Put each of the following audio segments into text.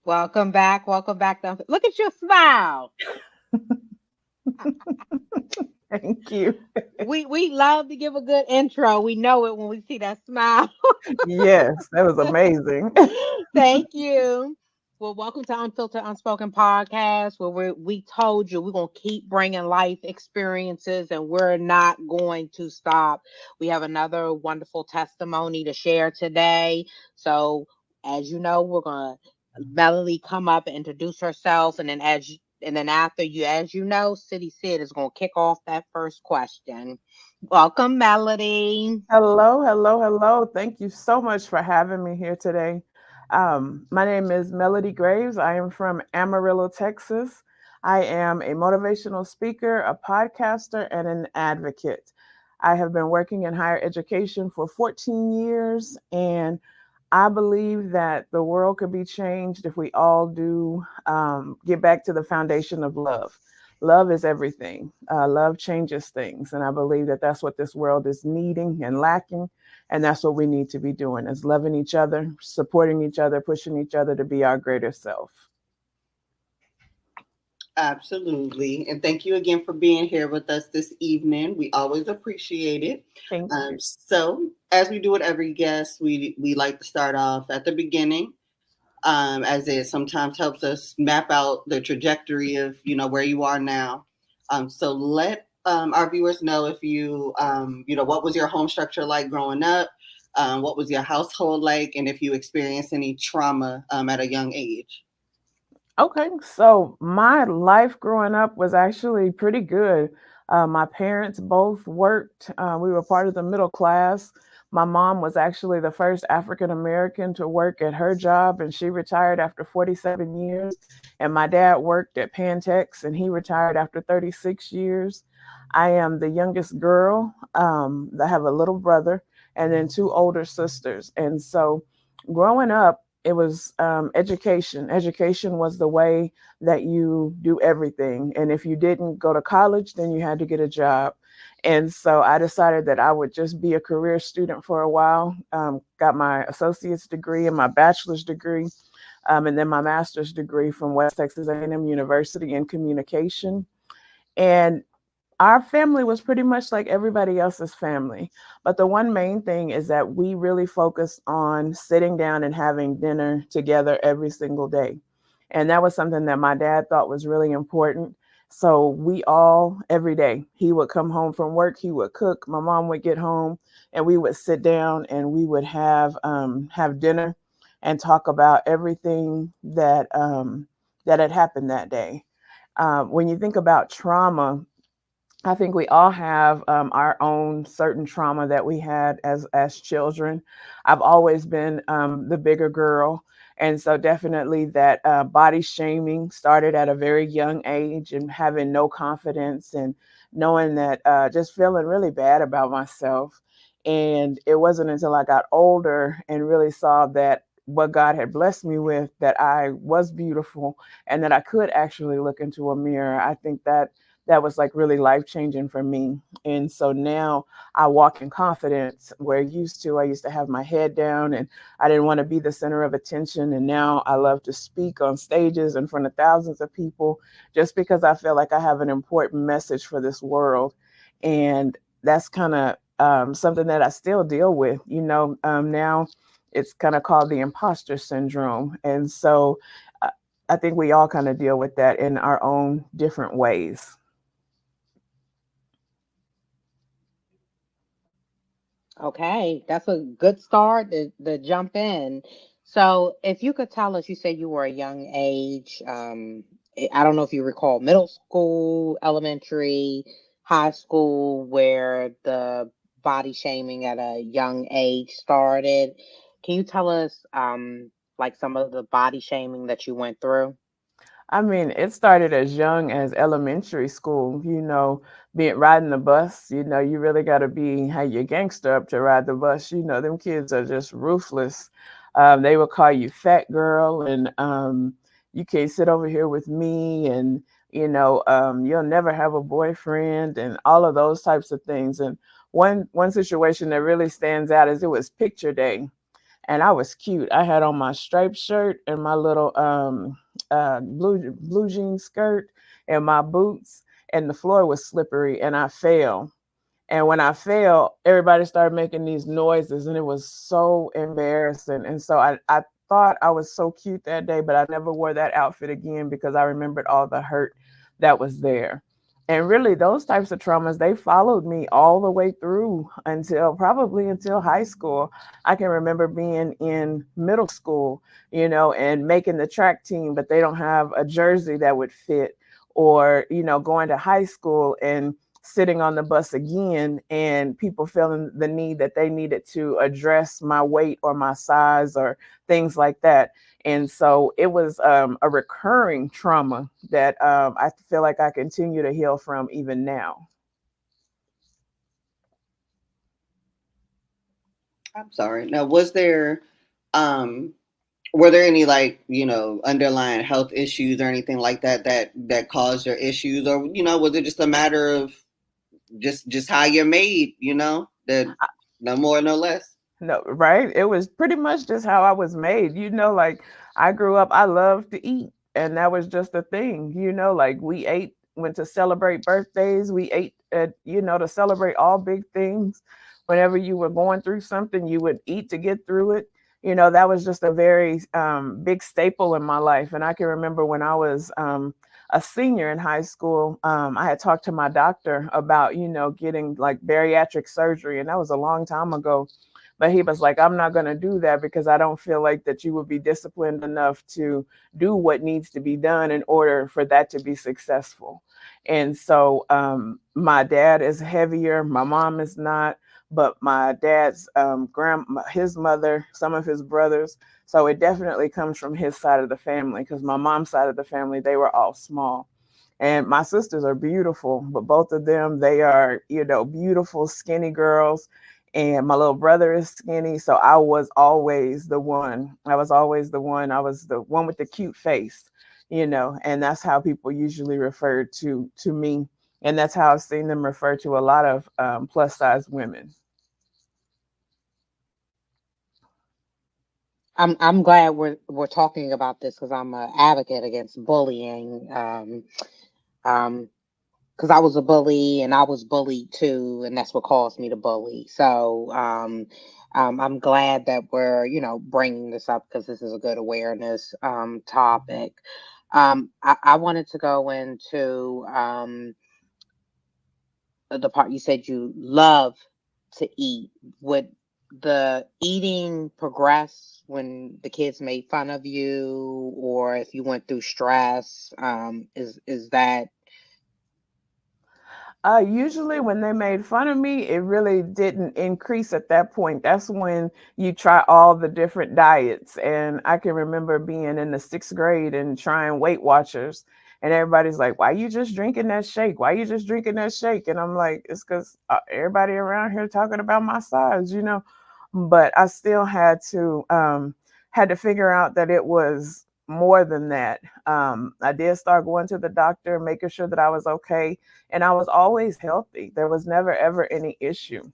Welcome back. Welcome back. Look at your smile. Thank you. We love to give a good intro. We know it when we see that smile. Yes, that was amazing. Thank you. Well, welcome to Unfiltered, Unspoken podcast, where we told you we're gonna keep bringing life experiences, and we're not going to stop. We have another wonderful testimony to share today. So, as you know, we're gonna Melody come up and introduce herself, and then and then after you, as you know, City Sid is gonna kick off that first question. Welcome, Melody. Hello, hello, hello. Thank you so much for having me here today. My name is Melodie Graves. I am from Amarillo, Texas. I am a motivational speaker, a podcaster, and an advocate. I have been working in higher education for 14 years, and I believe that the world could be changed if we all do get back to the foundation of love. Love is everything. Love changes things, and I believe that that's what this world is needing and lacking, and that's what we need to be doing: is loving each other, supporting each other, pushing each other to be our greater self. Absolutely. And thank you again for being here with us this evening. We always appreciate it. Thank you. So, as we do with every guest, we like to start off at the beginning, as it sometimes helps us map out the trajectory of, where you are now. So, let our viewers know if what was your home structure like growing up? What was your household like? And if you experienced any trauma at a young age. Okay, so my life growing up was actually pretty good. My parents both worked. We were part of the middle class. My mom was actually the first African American to work at her job, and she retired after 47 years. And my dad worked at Pantex, and he retired after 36 years. I am the youngest girl. I have a little brother and then two older sisters. And so growing up, it was education. Education was the way that you do everything. And if you didn't go to college, then you had to get a job. And so I decided that I would just be a career student for a while. Got my associate's degree and my bachelor's degree, and then my master's degree from West Texas A&M University in communication. And our family was pretty much like everybody else's family. But the one main thing is that we really focused on sitting down and having dinner together every single day. And that was something that my dad thought was really important. So we all, every day, he would come home from work, he would cook, my mom would get home, and we would sit down and we would have dinner and talk about everything that had happened that day. When you think about trauma, I think we all have our own certain trauma that we had as children. I've always been the bigger girl, and so definitely that body shaming started at a very young age, and having no confidence and knowing that just feeling really bad about myself. And it wasn't until I got older and really saw that what God had blessed me with, that I was beautiful and that I could actually look into a mirror. I think that was like really life changing for me. And so now I walk in confidence, where I used to have my head down and I didn't want to be the center of attention. And now I love to speak on stages in front of thousands of people, just because I feel like I have an important message for this world. And that's kind of something that I still deal with. Now it's kind of called the imposter syndrome. And so I think we all kind of deal with that in our own different ways. Okay, that's a good start to jump in. So, if you could tell us, you said you were a young age. I don't know if you recall middle school, elementary, high school, where the body shaming at a young age started. Can you tell us, like some of the body shaming that you went through? I mean, it started as young as elementary school, being riding the bus, you really got to be, how you gangster up to ride the bus. Them kids are just ruthless. They will call you fat girl, and you can't sit over here with me, and, you'll never have a boyfriend, and all of those types of things. And one situation that really stands out is it was picture day. and I was cute. I had on my striped shirt and my little blue jean skirt and my boots, and the floor was slippery, and I fell. And when I fell, everybody started making these noises, and it was so embarrassing. And so I thought I was so cute that day, but I never wore that outfit again because I remembered all the hurt that was there. And really, those types of traumas, they followed me all the way through until probably until high school. I can remember being in middle school, and making the track team, but they don't have a jersey that would fit, or, going to high school and sitting on the bus again, and people feeling the need that they needed to address my weight or my size or things like that. And so it was a recurring trauma that I feel like I continue to heal from even now. I'm sorry. Now, um were there any, like, underlying health issues or anything like that caused your issues, or was it just a matter of just how you're made, that no more, no less? No, right? It was pretty much just how I was made. Like I grew up, I loved to eat, and that was just a thing. Like we ate, went to celebrate birthdays, we ate to celebrate all big things. Whenever you were going through something, you would eat to get through it. That was just a very big staple in my life. And I can remember when I was a senior in high school, I had talked to my doctor about, getting like bariatric surgery, and that was a long time ago. But he was like, I'm not going to do that because I don't feel like that you would be disciplined enough to do what needs to be done in order for that to be successful. And so my dad is heavier, my mom is not, but my dad's his mother, some of his brothers. So it definitely comes from his side of the family, because my mom's side of the family, they were all small. And my sisters are beautiful, but both of them, they are, beautiful, skinny girls. And my little brother is skinny. So I was always the one. I was always the one. I was the one with the cute face, and that's how people usually refer to me. And that's how I've seen them refer to a lot of plus size women. I'm glad we're talking about this because I'm an advocate against bullying. Um, because I was a bully and I was bullied too, and that's what caused me to bully. So, I'm glad that we're bringing this up because this is a good awareness topic. I wanted to go into the part you said you love to eat. Would the eating progress when the kids made fun of you, or if you went through stress? Is that Usually when they made fun of me, it really didn't increase at that point. That's when you try all the different diets. And I can remember being in the 6th grade and trying Weight Watchers. And everybody's like, why you just drinking that shake? Why you just drinking that shake? And I'm like, it's because everybody around here talking about my size. But I still had to figure out that it was more than that. I did start going to the doctor, making sure that I was okay, and I was always healthy. There was never ever any issue.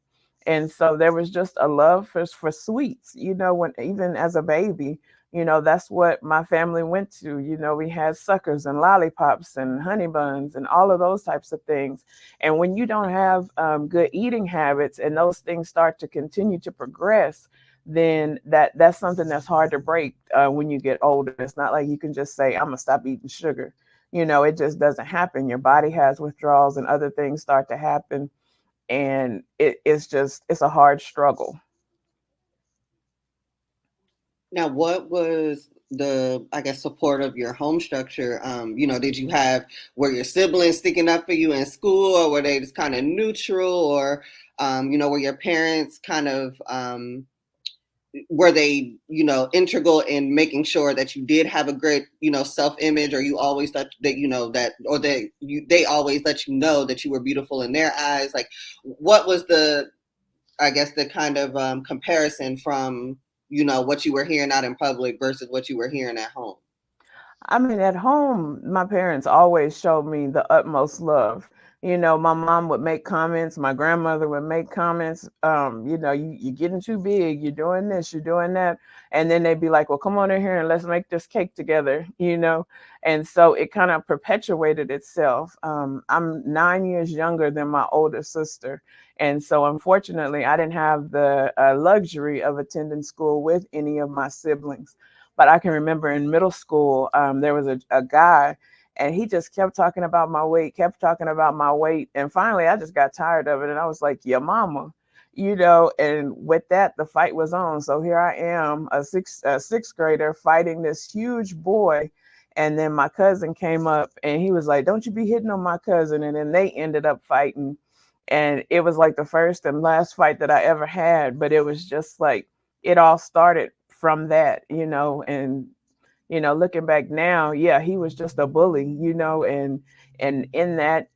And so there was just a love for sweets, when even as a baby, that's what my family went to. We had suckers and lollipops and honey buns and all of those types of things. And when you don't have good eating habits and those things start to continue to progress, then that's something that's hard to break when you get older. It's not like you can just say, I'm gonna stop eating sugar. It just doesn't happen. Your body has withdrawals and other things start to happen. And it's a hard struggle. Now, what was the, I guess, support of your home structure? Did you have, were your siblings sticking up for you in school, or were they just kind of neutral, or, were your parents kind of, were they, integral in making sure that you did have a great, self-image, or you always thought that, that, or they always let you know that you were beautiful in their eyes? Like, what was the, I guess, the kind of comparison from, what you were hearing out in public versus what you were hearing at home? I mean, at home, my parents always showed me the utmost love. My mom would make comments, my grandmother would make comments, you're getting too big, you're doing this, you're doing that. And then they'd be like, well, come on in here and let's make this cake together. And so it kind of perpetuated itself. I'm 9 years younger than my older sister. And so unfortunately, I didn't have the luxury of attending school with any of my siblings. But I can remember in middle school, there was a guy, and he just kept talking about my weight, kept talking about my weight. And finally, I just got tired of it. And I was like, your mama. And with that, the fight was on. So here I am, a sixth grader fighting this huge boy. And then my cousin came up and he was like, don't you be hitting on my cousin. And then they ended up fighting. And it was like the first and last fight that I ever had. But it was just like, it all started from that. And looking back now, yeah, he was just a bully. And in that,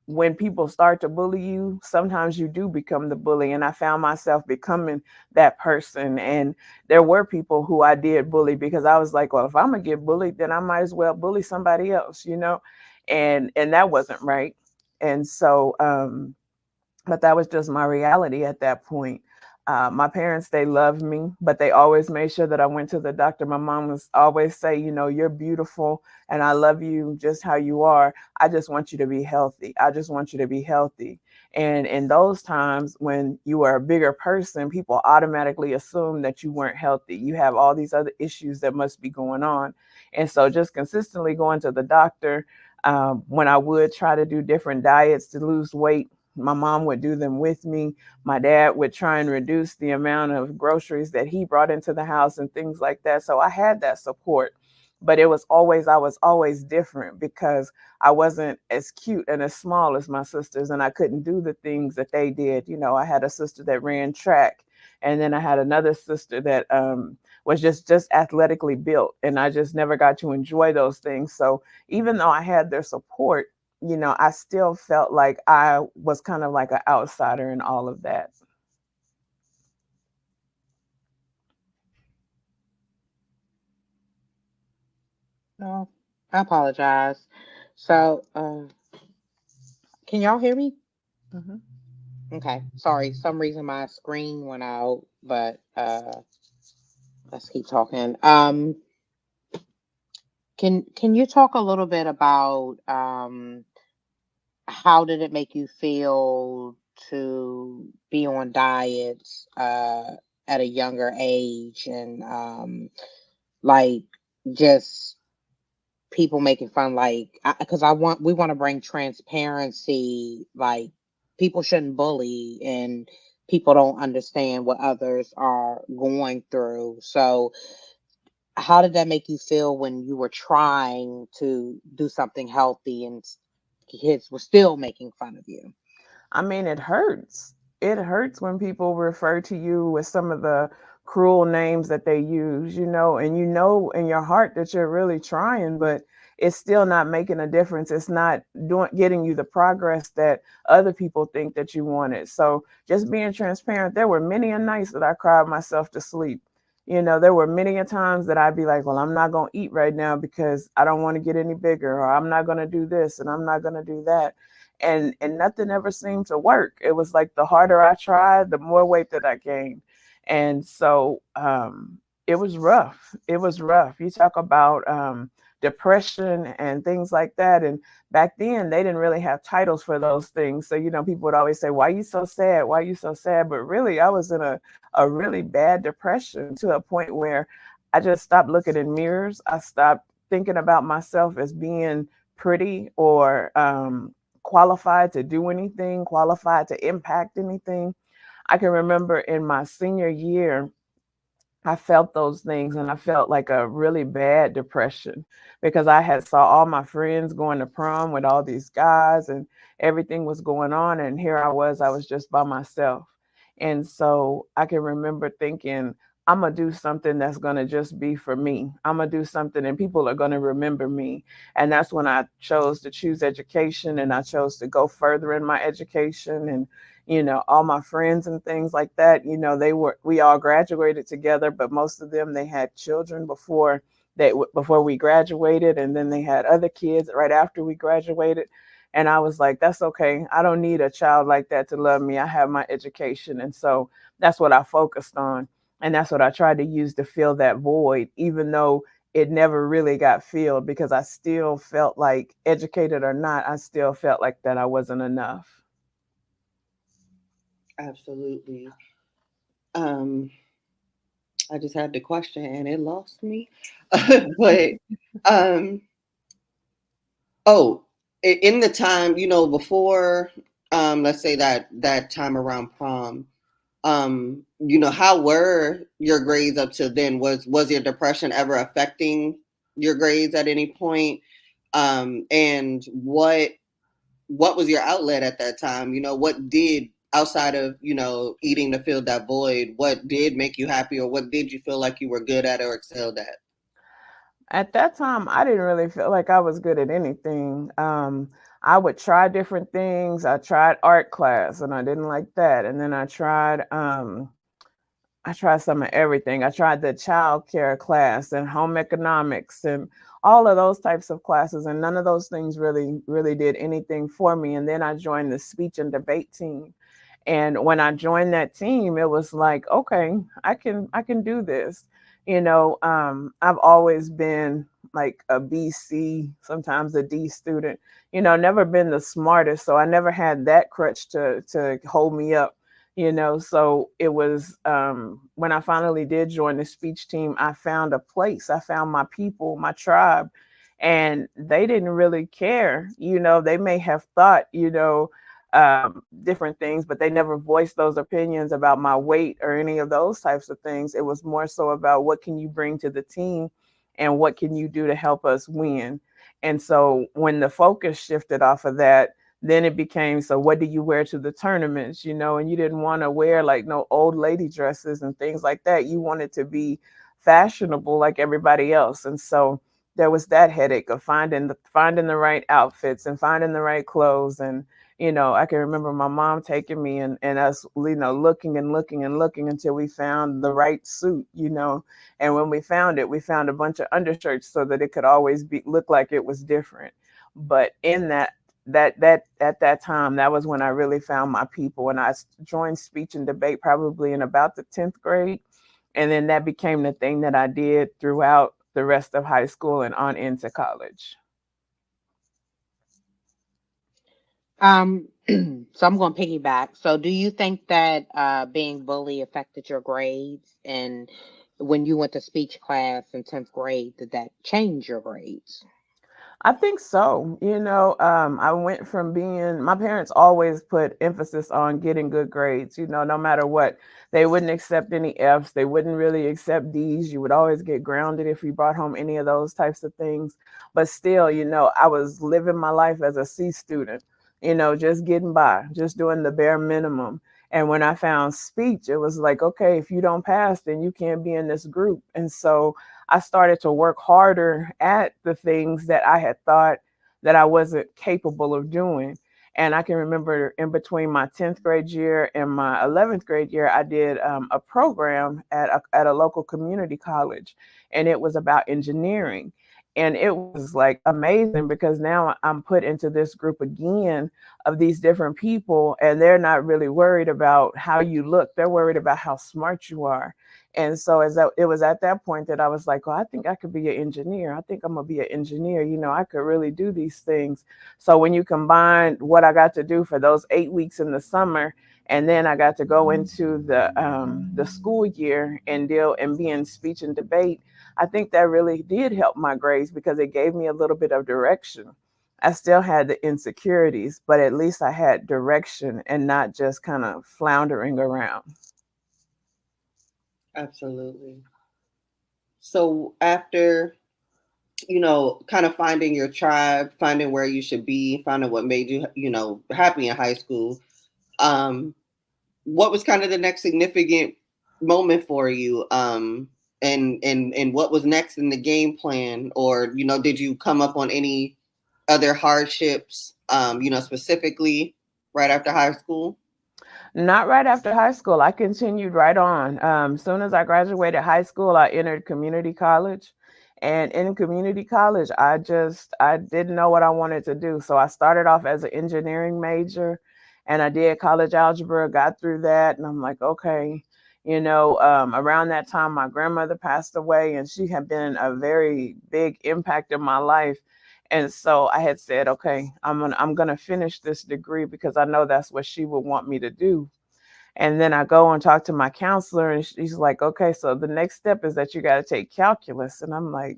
when people start to bully you, sometimes you do become the bully. And I found myself becoming that person. And there were people who I did bully because I was like, well, if I'm gonna get bullied, then I might as well bully somebody else. And that wasn't right. And so but that was just my reality at that point. My parents, they loved me, but they always made sure that I went to the doctor. My mom was always say, you're beautiful and I love you just how you are. I just want you to be healthy. I just want you to be healthy. And in those times when you are a bigger person, people automatically assume that you weren't healthy. You have all these other issues that must be going on. And so just consistently going to the doctor, when I would try to do different diets to lose weight, my mom would do them with me. My dad would try and reduce the amount of groceries that he brought into the house and things like that. So I had that support, but I was always different because I wasn't as cute and as small as my sisters, and I couldn't do the things that they did. I had a sister that ran track, and then I had another sister that was just athletically built, and I just never got to enjoy those things. So even though I had their support, I still felt like I was kind of like an outsider in all of that. No, I apologize. So, can y'all hear me? Mm-hmm. Okay. Sorry, some reason my screen went out, but let's keep talking. Can you talk a little bit about how did it make you feel to be on diets at a younger age, and like just people making fun, like, because we want to bring transparency, like people shouldn't bully, and people don't understand what others are going through. So how did that make you feel when you were trying to do something healthy and kids were still making fun of you? I mean, it hurts. It hurts when people refer to you with some of the cruel names that they use, and in your heart that you're really trying, but it's still not making a difference. It's not getting you the progress that other people think that you wanted. So just being transparent, there were many a nights that I cried myself to sleep. There were many a times that I'd be like, well, I'm not going to eat right now because I don't want to get any bigger, or I'm not going to do this and I'm not going to do that. And nothing ever seemed to work. It was like the harder I tried, the more weight that I gained. And so it was rough. It was rough. You talk about depression and things like that. And back then they didn't really have titles for those things. So, people would always say, why are you so sad? Why are you so sad? But really, I was in a really bad depression to a point where I just stopped looking in mirrors. I stopped thinking about myself as being pretty or qualified to do anything, qualified to impact anything. I can remember in my senior year, I felt those things and I felt like a really bad depression because I had saw all my friends going to prom with all these guys and everything was going on. And here I was just by myself. And so I can remember thinking, I'm going to do something that's going to just be for me. I'm going to do something and people are going to remember me. And that's when I chose to choose education, and I chose to go further in my education. And all my friends and things like that, we all graduated together, but most of them, they had children before we graduated. And then they had other kids right after we graduated. And I was like, that's okay. I don't need a child like that to love me. I have my education. And so that's what I focused on. And that's what I tried to use to fill that void, even though it never really got filled, because I still felt like, educated or not, I still felt like that I wasn't enough. Absolutely. Um, I just had the question and it lost me. But um, oh, in the time, before, let's say that time around prom, how were your grades up to then? Was your depression ever affecting your grades at any point? And what was your outlet at that time? What did, outside of, eating to fill that void, what did make you happy, or what did you feel like you were good at or excelled at? At that time, I didn't really feel like I was good at anything. I would try different things. I tried art class and I didn't like that. And then I tried some of everything. I tried the child care class and home economics and all of those types of classes. And none of those things really did anything for me. And then I joined the speech and debate team. And when I joined that team, it was like, okay, I can do this. I've always been like a BC, sometimes a D student, never been the smartest. So I never had that crutch to hold me up, so it was when I finally did join the speech team, I found a place. I found my people, my tribe, and they didn't really care. They may have thought, different things, but they never voiced those opinions about my weight or any of those types of things. It was more so about what can you bring to the team and what can you do to help us win. And so when the focus shifted off of that, then it became, so what do you wear to the tournaments, and you didn't want to wear like no old lady dresses and things like that. You wanted to be fashionable like everybody else. And so there was that headache of finding the right outfits and finding the right clothes. And I can remember my mom taking me and us, looking and looking and looking until we found the right suit. And when we found it, we found a bunch of undershirts so that it could always look like it was different. But in that at that time, that was when I really found my people. And I joined speech and debate probably in about the 10th grade. And then that became the thing that I did throughout the rest of high school and on into college. So I'm going to piggyback. So do you think that being bullied affected your grades? And when you went to speech class in 10th grade, did that change your grades? I think so. I went from my parents always put emphasis on getting good grades, no matter what. They wouldn't accept any F's. They wouldn't really accept D's. You would always get grounded if you brought home any of those types of things. But still, I was living my life as a C student, just getting by, just doing the bare minimum. And when I found speech, it was like, okay, if you don't pass, then you can't be in this group. And so I started to work harder at the things that I had thought that I wasn't capable of doing. And I can remember in between my 10th grade year and my 11th grade year, I did a program at a local community college, and it was about engineering. And it was like amazing because now I'm put into this group again of these different people, and they're not really worried about how you look. They're worried about how smart you are. And so it was at that point that I was like, well, I think I could be an engineer. I think I'm gonna be an engineer. I could really do these things. So when you combine what I got to do for those 8 weeks in the summer, and then I got to go into the school year and deal and be in speech and debate, I think that really did help my grades because it gave me a little bit of direction. I still had the insecurities, but at least I had direction and not just kind of floundering around. Absolutely. So after, kind of finding your tribe, finding where you should be, finding what made you, happy in high school, um, what was kind of the next significant moment for you? And what was next in the game plan? Or, did you come up on any other hardships, specifically right after high school? Not right after high school. I continued right on. Soon as I graduated high school, I entered community college. And in community college, I didn't know what I wanted to do. So I started off as an engineering major, and I did college algebra, got through that. And I'm like, okay, around that time, my grandmother passed away, and she had been a very big impact in my life. And so I had said, okay, I'm gonna finish this degree because I know that's what she would want me to do. And then I go and talk to my counselor, and she's like, okay, so the next step is that you got to take calculus. And I'm like,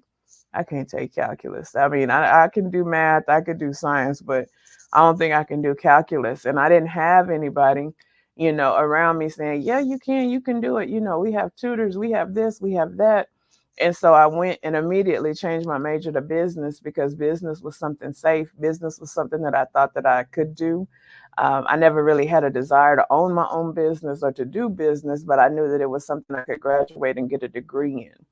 I can't take calculus. I mean, I can do math, I could do science, but I don't think I can do calculus. And I didn't have anybody, around me saying, yeah, you can do it. We have tutors, we have this, we have that. And so I went and immediately changed my major to business because business was something safe. Business was something that I thought that I could do. I never really had a desire to own my own business or to do business, but I knew that it was something I could graduate and get a degree in.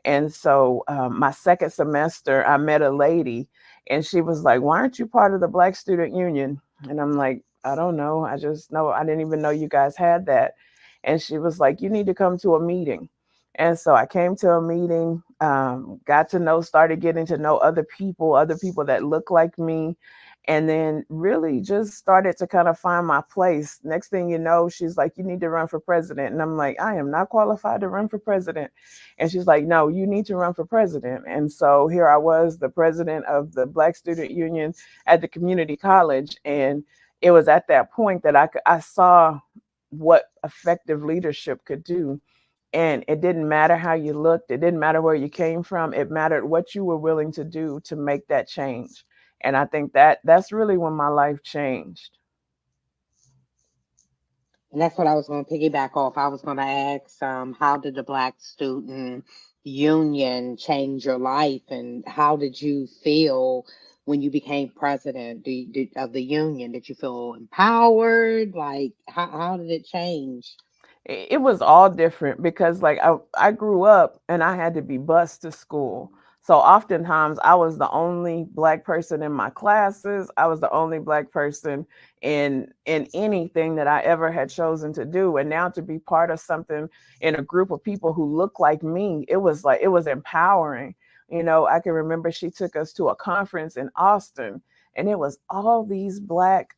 And so my second semester, I met a lady, and she was like, why aren't you part of the Black Student Union? And I'm like, I don't know. I just know I didn't even know you guys had that. And she was like, you need to come to a meeting. And so I came to a meeting, started getting to know other people that look like me, and then really just started to kind of find my place. Next thing you know, she's like, you need to run for president. And I'm like, I am not qualified to run for president. And she's like, no, you need to run for president. And so here I was, the president of the Black Student Union at the community college. And it was at that point that I saw what effective leadership could do. And it didn't matter how you looked. It didn't matter where you came from. It mattered what you were willing to do to make that change. And I think that that's really when my life changed. And that's what I was going to piggyback off. I was going to ask, how did the Black Student Union change your life, and how did you feel when you became president of the union? Did you feel empowered? Like, how did it change? It was all different because like I grew up and I had to be bused to school. So oftentimes I was the only Black person in my classes. I was the only Black person in anything that I ever had chosen to do. And now to be part of something in a group of people who look like me, it was empowering. I can remember she took us to a conference in Austin, and it was all these Black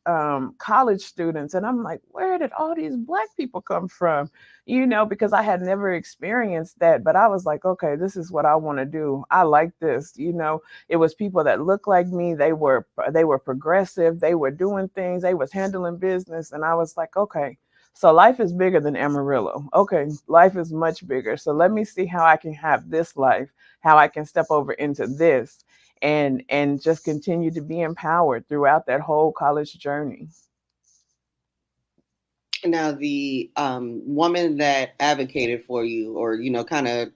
college students. And I'm like, where did all these Black people come from? Because I had never experienced that. But I was like, okay, this is what I want to do. I like this. It was people that looked like me. They were progressive. They were doing things. They was handling business. And I was like, okay, so life is bigger than Amarillo. Okay, life is much bigger. So let me see how I can have this life, how I can step over into this, and just continue to be empowered throughout that whole college journey. Now, the woman that advocated for you, or kind of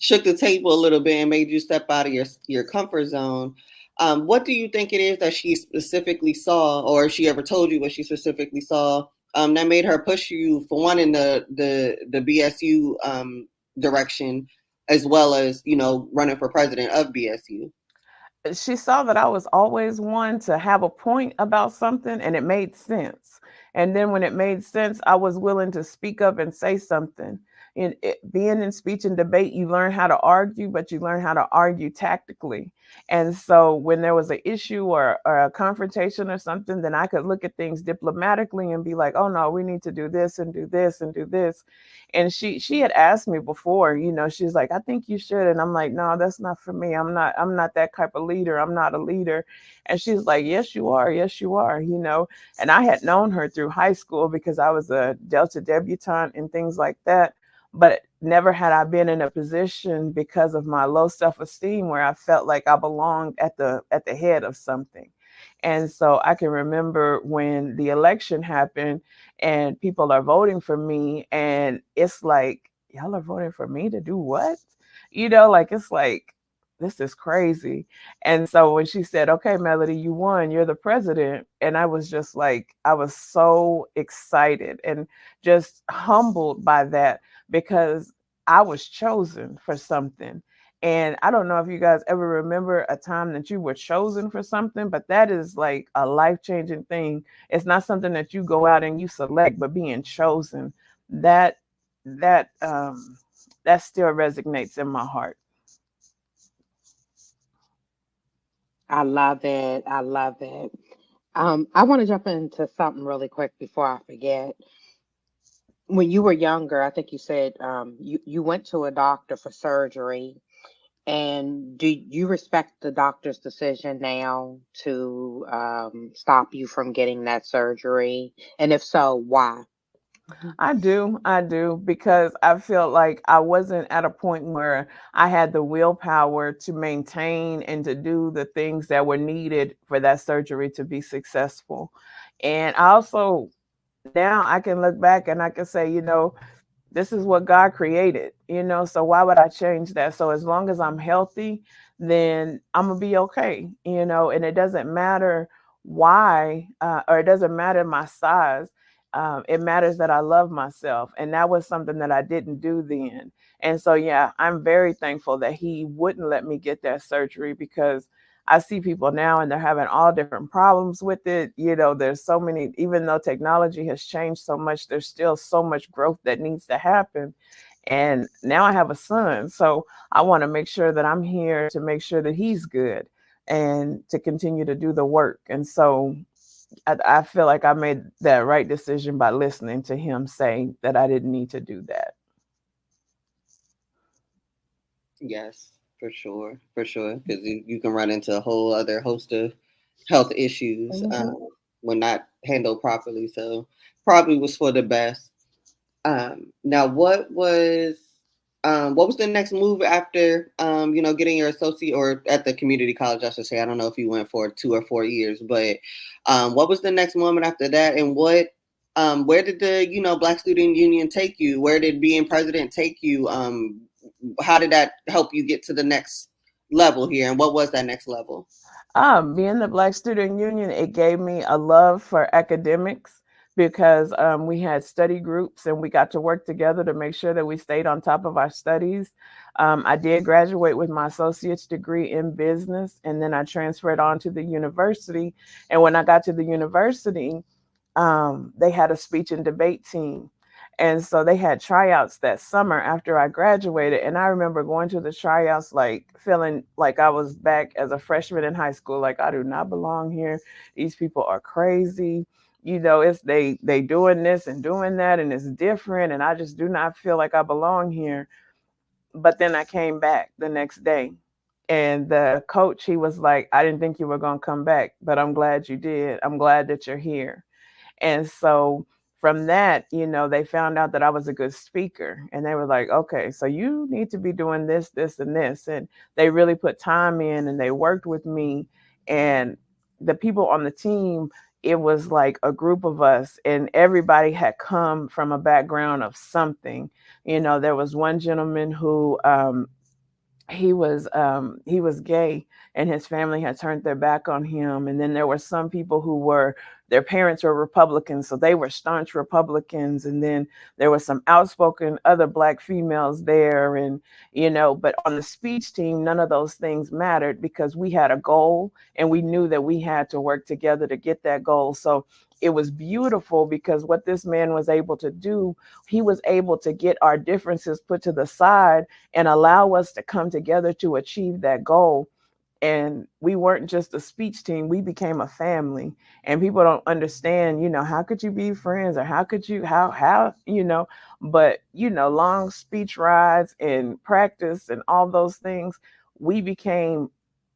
shook the table a little bit and made you step out of your comfort zone. What do you think it is that she specifically saw, or if she ever told you what she specifically saw, that made her push you for one in the BSU direction, as well as running for president of BSU? She saw that I was always one to have a point about something, and it made sense. And then when it made sense, I was willing to speak up and say something. Being in speech and debate, you learn how to argue, but you learn how to argue tactically. And so when there was an issue or a confrontation or something, then I could look at things diplomatically and be like, oh no, we need to do this and do this and do this. And she had asked me before, she's like, I think you should. And I'm like, no, that's not for me. I'm not that type of leader. I'm not a leader. And she's like, yes, you are. Yes, you are. And I had known her through high school because I was a Delta debutante and things like that. But never had I been in a position because of my low self-esteem where I felt like I belonged at the head of something. And so I can remember when the election happened and people are voting for me, and it's like, y'all are voting for me to do what? Like, it's like, this is crazy. And so when she said, okay, Melody, you won, you're the president. And I was just like, I was so excited and just humbled by that, because I was chosen for something. And I don't know if you guys ever remember a time that you were chosen for something, but that is like a life-changing thing. It's not something that you go out and you select, but being chosen, that that still resonates in my heart. I love it. I love it. I want to jump into something really quick before I forget. When you were younger, I think you said you went to a doctor for surgery. And do you respect the doctor's decision now to stop you from getting that surgery? And if so, why? Mhm. I do, because I felt like I wasn't at a point where I had the willpower to maintain and to do the things that were needed for that surgery to be successful. And I also, now I can look back and I can say, this is what God created, so why would I change that? So as long as I'm healthy, then I'm gonna be okay, and it doesn't matter why, or it doesn't matter my size. It matters that I love myself. And that was something that I didn't do then. And so, yeah, I'm very thankful that he wouldn't let me get that surgery, because I see people now and they're having all different problems with it. There's so many, even though technology has changed so much, there's still so much growth that needs to happen. And now I have a son. So I want to make sure that I'm here to make sure that he's good and to continue to do the work. And so I feel like I made that right decision by listening to him say that I didn't need to do that. Yes, for sure, because you can run into a whole other host of health issues Mhm. when not handled properly. So probably was for the best. Now, what was the next move after getting your associate, or at the community college, I should say. I don't know if you went for 2 or 4 years, but what was the next moment after that, and where did the Black Student Union take you? Where did being president take you? How did that help you get to the next level here, and what was that next level? Being the Black Student Union, it gave me a love for academics, because we had study groups and we got to work together to make sure that we stayed on top of our studies. I did graduate with my associate's degree in business, and then I transferred on to the university. And when I got to the university, they had a speech and debate team. And so they had tryouts that summer after I graduated. And I remember going to the tryouts, like feeling like I was back as a freshman in high school. Like, I do not belong here. These people are crazy. It's they doing this and doing that, and it's different. And I just do not feel like I belong here. But then I came back the next day. And the coach, he was like, I didn't think you were going to come back, but I'm glad you did. I'm glad that you're here. And so from that, they found out that I was a good speaker, and they were like, okay, so you need to be doing this, this, and this. And they really put time in and they worked with me. And the people on the team, it was like a group of us, and everybody had come from a background of something. There was one gentleman who, he was gay, and his family had turned their back on him. And then there were some people who were, their parents were Republicans, so they were staunch Republicans. And then there were some outspoken other Black females there. And but on the speech team, none of those things mattered, because we had a goal and we knew that we had to work together to get that goal. So it was beautiful, because what this man was able to do, he was able to get our differences put to the side and allow us to come together to achieve that goal. And we weren't just a speech team, we became a family. And people don't understand, how could you be friends, or how could you, but long speech rides and practice and all those things, we became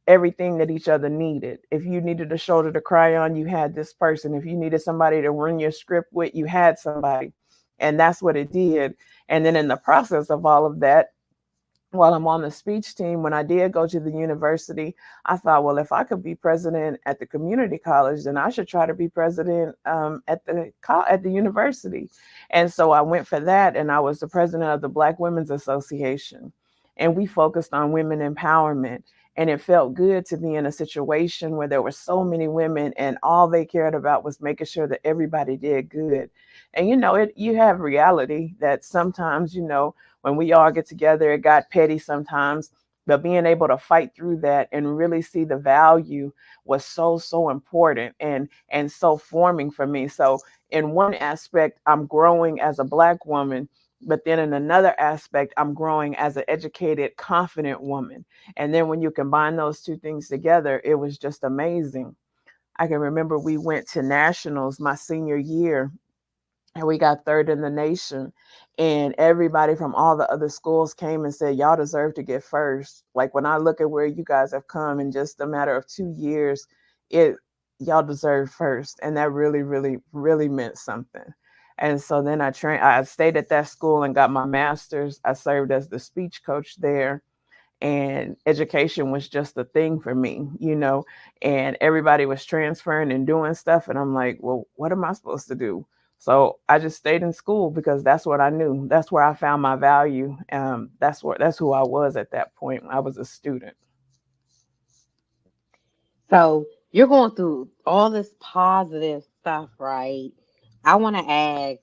everything that each other needed. If you needed a shoulder to cry on, you had this person. If you needed somebody to run your script with, you had somebody. And that's what it did. And then in the process of all of that, while I'm on the speech team, when I did go to the university, I thought, well, if I could be president at the community college, then I should try to be president at the university. And so I went for that, and I was the president of the Black Women's Association, and we focused on women empowerment. And it felt good to be in a situation where there were so many women, and all they cared about was making sure that everybody did good. And you have reality that sometimes, when we all get together, it got petty sometimes, but being able to fight through that and really see the value was so important, and so forming for me. So in one aspect, I'm growing as a Black woman, But then in another aspect, I'm growing as an educated, confident woman. And then when you combine those two things together, it was just amazing. I can remember we went to nationals my senior year, and we got third in the nation, and everybody from all the other schools came and said, y'all deserve to get first. Like, when I look at where you guys have come in just a matter of 2 years, it y'all deserve first. And that really, really, really meant something. And so then I stayed at that school and got my master's. I served as the speech coach there, and education was just a thing for me, and everybody was transferring and doing stuff. And I'm like, well, what am I supposed to do? So I just stayed in school because that's what I knew. That's where I found my value. That's who I was at that point. I was a student. So you're going through all this positive stuff, right? I want to ask,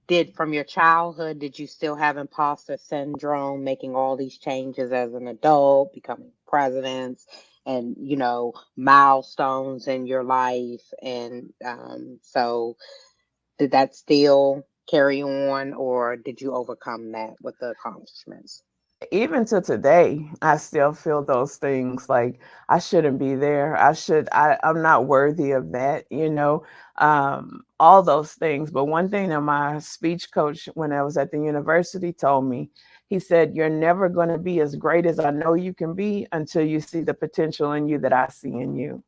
did from your childhood, did you still have imposter syndrome, making all these changes as an adult, becoming presidents and, milestones in your life? And so did that still carry on, or did you overcome that with the accomplishments? Even to today, I still feel those things, like I shouldn't be there. I'm not worthy of that, all those things. But one thing that my speech coach, when I was at the university, told me, he said, you're never going to be as great as I know you can be until you see the potential in you that I see in you.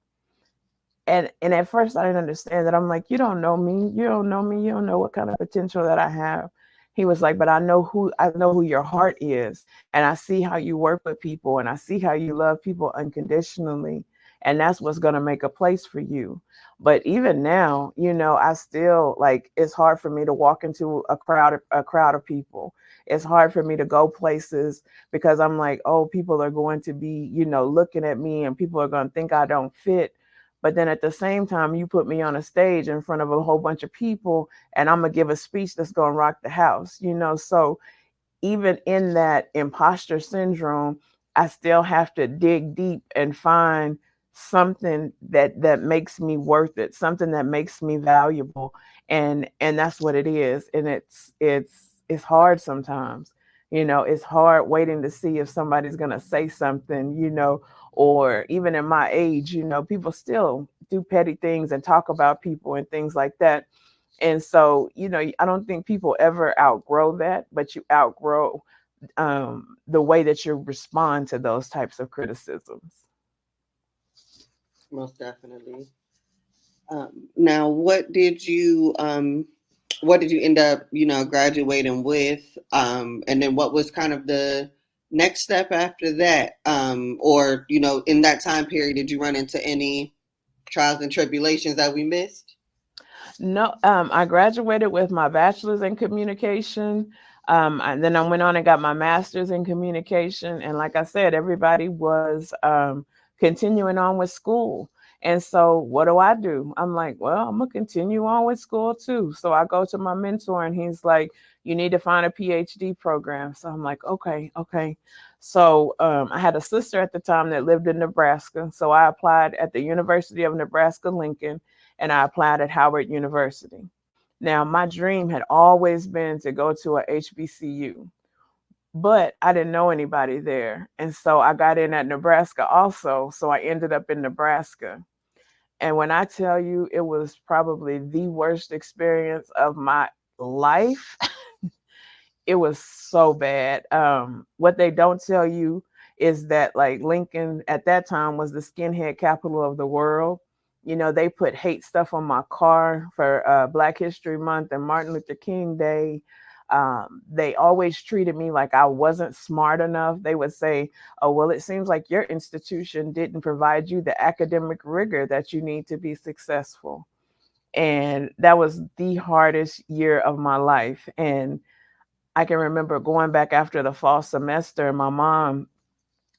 And at first I didn't understand that. I'm like, you don't know me. You don't know me. You don't know what kind of potential that I have. He was like, but I know who your heart is. And I see how you work with people, and I see how you love people unconditionally. And that's what's going to make a place for you. But even now, I still, like, it's hard for me to walk into a crowd of people. It's hard for me to go places because I'm like, oh, people are going to be, looking at me, and people are going to think I don't fit. But then at the same time, you put me on a stage in front of a whole bunch of people, and I'm going to give a speech that's going to rock the house. So even in that imposter syndrome, I still have to dig deep and find something that makes me worth it, something that makes me valuable. And that's what it is. And it's hard sometimes. It's hard waiting to see if somebody's going to say something, or even in my age, people still do petty things and talk about people and things like that. And so, I don't think people ever outgrow that, but you outgrow the way that you respond to those types of criticisms. Most definitely. Now, what did you end up, graduating with? And then what was kind of the next step after that? Or, in that time period, did you run into any trials and tribulations that we missed? No, I graduated with my bachelor's in communication. And then I went on and got my master's in communication. And like I said, everybody was continuing on with school. And so what do I do? I'm like, well, I'm going to continue on with school too. So I go to my mentor, and he's like, you need to find a PhD program. So I'm like, okay, okay. So I had a sister at the time that lived in Nebraska. So I applied at the University of Nebraska Lincoln, and I applied at Howard University. Now, my dream had always been to go to a HBCU, but I didn't know anybody there. And so I got in at Nebraska also. So I ended up in Nebraska. And when I tell you, it was probably the worst experience of my life. It was so bad. What they don't tell you is that, like, Lincoln at that time was the skinhead capital of the world. They put hate stuff on my car for Black History Month and Martin Luther King Day. They always treated me like I wasn't smart enough. They would say, oh, well, it seems like your institution didn't provide you the academic rigor that you need to be successful. And that was the hardest year of my life. And I can remember going back after the fall semester, and my mom,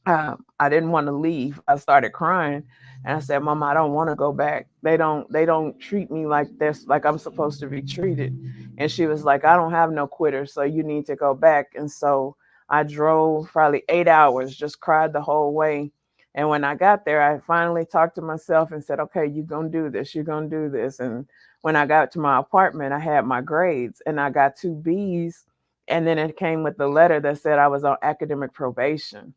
I didn't want to leave. I started crying, and I said, "Mama, I don't want to go back. They don't treat me like this, like I'm supposed to be treated." And she was like, "I don't have no quitters, so you need to go back." And so I drove probably 8 hours, just cried the whole way. And when I got there, I finally talked to myself and said, "Okay, you're gonna do this. You're gonna do this." And when I got to my apartment, I had my grades and I got two B's. And then it came with the letter that said I was on academic probation.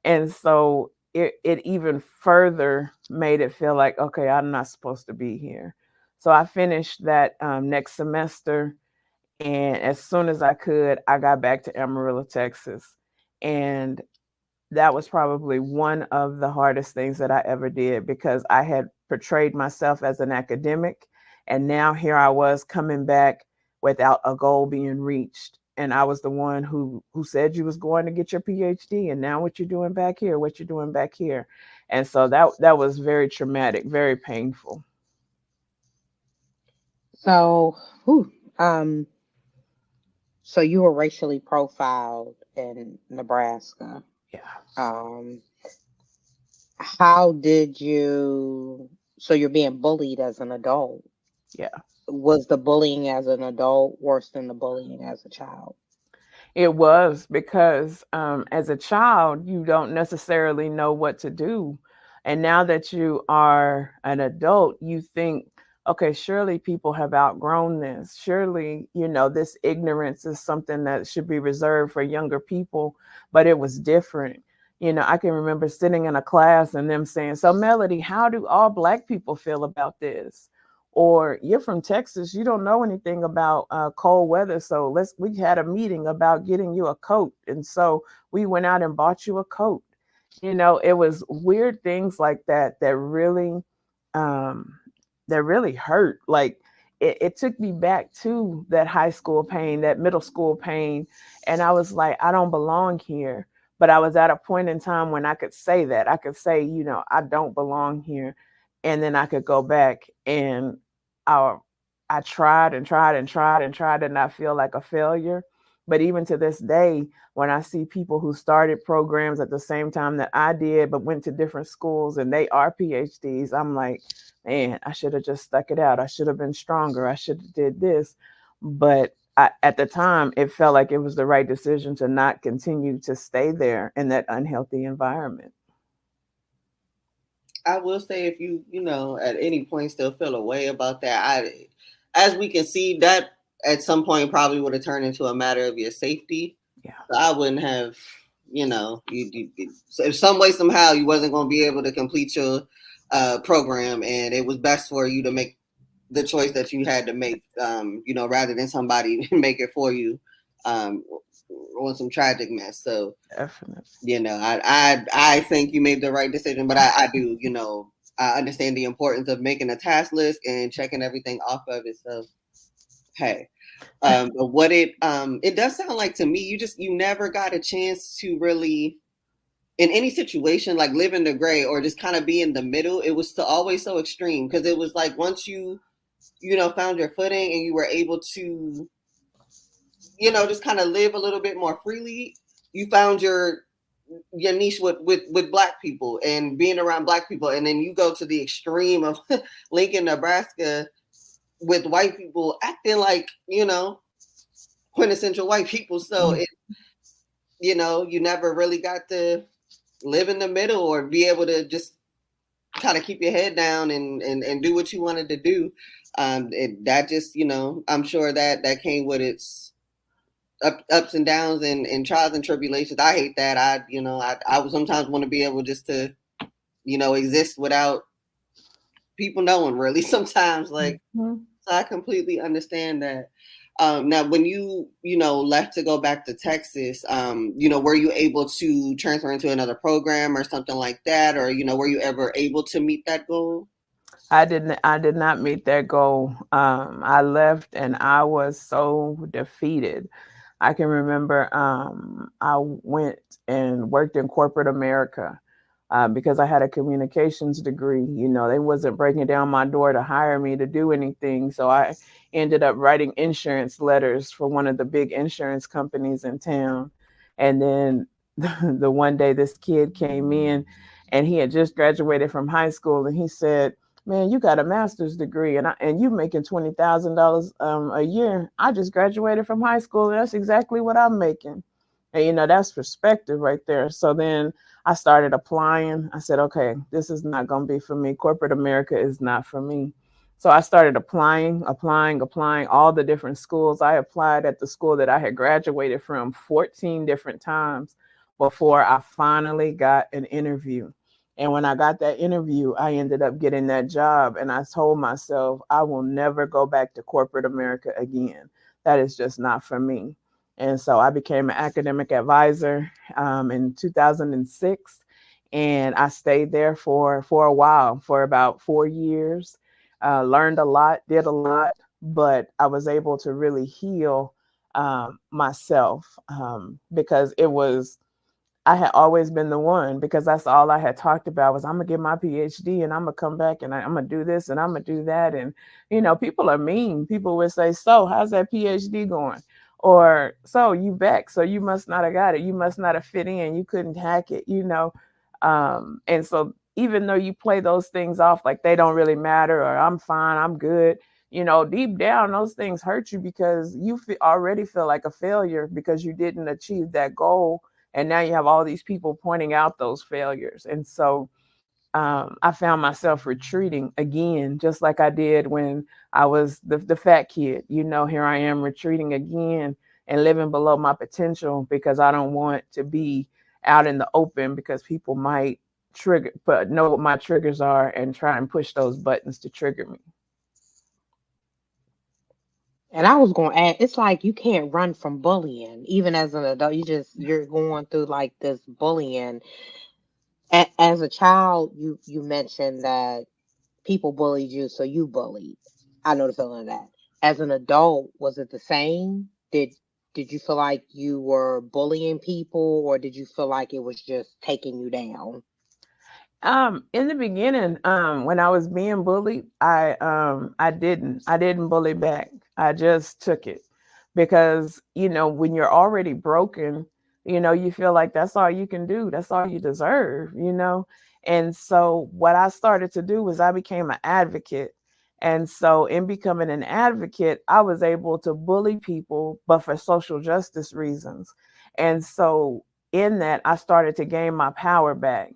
And so it even further made it feel like, okay, I'm not supposed to be here. So I finished that next semester. And as soon as I could, I got back to Amarillo, Texas. And that was probably one of the hardest things that I ever did because I had portrayed myself as an academic. And now here I was coming back without a goal being reached. And I was the one who said you was going to get your PhD. And now what you're doing back here, what you're doing back here. And so that was very traumatic, very painful. So, whew, um, so you were racially profiled in Nebraska. Yeah. Um, how did you? So you're being bullied as an adult. Yeah. Was the bullying as an adult worse than the bullying as a child? It was because as a child, you don't necessarily know what to do. And now that you are an adult, you think, okay, surely people have outgrown this. Surely, this ignorance is something that should be reserved for younger people, but it was different. I can remember sitting in a class and them saying, so Melody, how do all Black people feel about this? Or you're from Texas, you don't know anything about cold weather. So we had a meeting about getting you a coat. And so we went out and bought you a coat. It was weird things like that um, that really hurt. Like it took me back to that high school pain, that middle school pain. And I was like, I don't belong here. But I was at a point in time when I could say that. I could say, I don't belong here. And then I could go back and I, I tried and tried and tried and tried to not feel like a failure. But even to this day, when I see people who started programs at the same time that I did, but went to different schools and they are PhDs, I'm like, man, I should have just stuck it out. I should have been stronger. I should have did this. But at the time, it felt like it was the right decision to not continue to stay there in that unhealthy environment. I will say, if at any point still feel a way about that, as we can see, that at some point probably would have turned into a matter of your safety. Yeah. So I wouldn't have, if some way somehow you wasn't going to be able to complete your program, and it was best for you to make the choice that you had to make, rather than somebody make it for you, on some tragic mess. So Definitely. I think you made the right decision, but I do, I understand the importance of making a task list and checking everything off of it. So, hey, but what it does sound like to me, you never got a chance to really, in any situation, like live in the gray or just kind of be in the middle. It was always so extreme because it was like once you found your footing and you were able to, just kind of live a little bit more freely, you found your niche with Black people and being around Black people, and then you go to the extreme of Lincoln, Nebraska, with white people acting like quintessential white people. So you never really got to live in the middle or be able to just kind of keep your head down and do what you wanted to do. That just I'm sure that came with its ups and downs and trials and tribulations. I hate that. I would sometimes want to be able just to exist without people knowing, really. Sometimes, like, Mm-hmm. so I completely understand that. Now, when you left to go back to Texas, were you able to transfer into another program or something like that, or were you ever able to meet that goal? I did not meet that goal. I left and I was so defeated. I can remember I went and worked in corporate America because I had a communications degree. They wasn't breaking down my door to hire me to do anything. So I ended up writing insurance letters for one of the big insurance companies in town. And then the one day this kid came in and he had just graduated from high school and he said, man, you got a master's degree and you making $20,000 a year. I just graduated from high school and that's exactly what I'm making. And that's perspective right there. So then I started applying. I said, okay, this is not going to be for me. Corporate America is not for me. So I started applying all the different schools. I applied at the school that I had graduated from 14 different times before I finally got an interview. And when I got that interview, I ended up getting that job. And I told myself, I will never go back to corporate America again. That is just not for me. And so I became an academic advisor in 2006. And I stayed there for a while, for about 4 years. Learned a lot, did a lot, but I was able to really heal myself because it was I had always been the one, because that's all I had talked about was I'm gonna get my PhD and I'm gonna come back and I'm gonna do this and I'm gonna do that. And people are mean. People would say, "So, how's that PhD going?" Or, "So, you back? So you must not have got it. You must not have fit in. You couldn't hack it." And so even though you play those things off like they don't really matter, or I'm fine, I'm good, deep down those things hurt you because you already feel like a failure because you didn't achieve that goal, and now you have all these people pointing out those failures. And so I found myself retreating again, just like I did when I was the fat kid. Here I am retreating again and living below my potential because I don't want to be out in the open because people might trigger, but know what my triggers are and try and push those buttons to trigger me. And I was going to add, it's like you can't run from bullying, even as an adult. You're going through like this bullying. As a child, you mentioned that people bullied you, so you bullied. I know the feeling of that. As an adult, was it the same? Did you feel like you were bullying people, or did you feel like it was just taking you down? In the beginning, when I was being bullied, I didn't bully back. I just took it because, when you're already broken, you feel like that's all you can do. That's all you deserve. And so what I started to do was I became an advocate. And so in becoming an advocate, I was able to bully people, but for social justice reasons. And so in that, I started to gain my power back.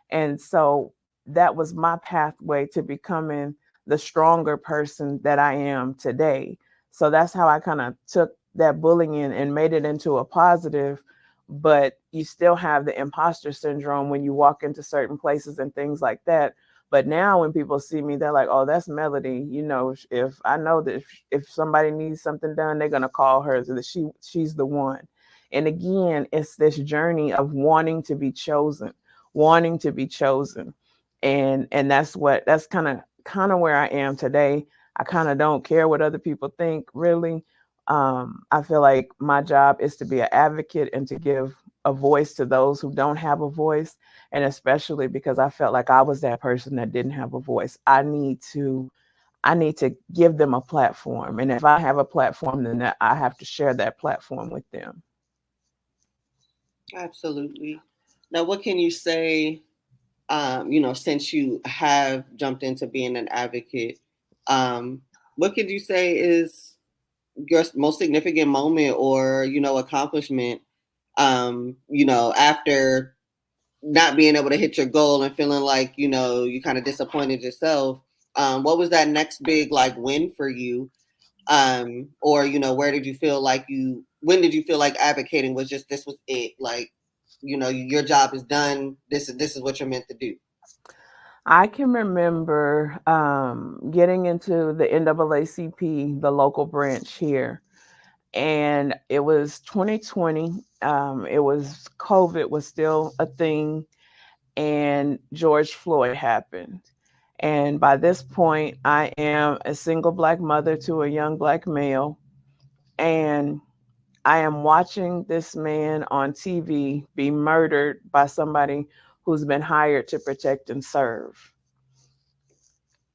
And so that was my pathway to becoming the stronger person that I am today. So that's how I kind of took that bullying and made it into a positive. But you still have the imposter syndrome when you walk into certain places and things like that. But now when people see me, they're like, "Oh, that's Melody." If I know that if somebody needs something done, they're gonna call her. So that she's the one. And again, it's this journey of wanting to be chosen, and that's kind of where I am today. I kind of don't care what other people think, really. I feel like my job is to be an advocate and to give a voice to those who don't have a voice, and especially because I felt like I was that person that didn't have a voice. I need to give them a platform, and if I have a platform, then I have to share that platform with them. Absolutely. Now, what can you say? Since you have jumped into being an advocate, um, what could you say is your most significant moment or accomplishment? After not being able to hit your goal and feeling like you kind of disappointed yourself. What was that next big like win for you? Or where did you feel like when did you feel like advocating was just this was it, like your job is done, this is what you're meant to do? I can remember getting into the NAACP, the local branch here, and it was 2020. It was COVID was still a thing, and George Floyd happened. And by this point, I am a single Black mother to a young Black male, and I am watching this man on TV be murdered by somebody who's been hired to protect and serve.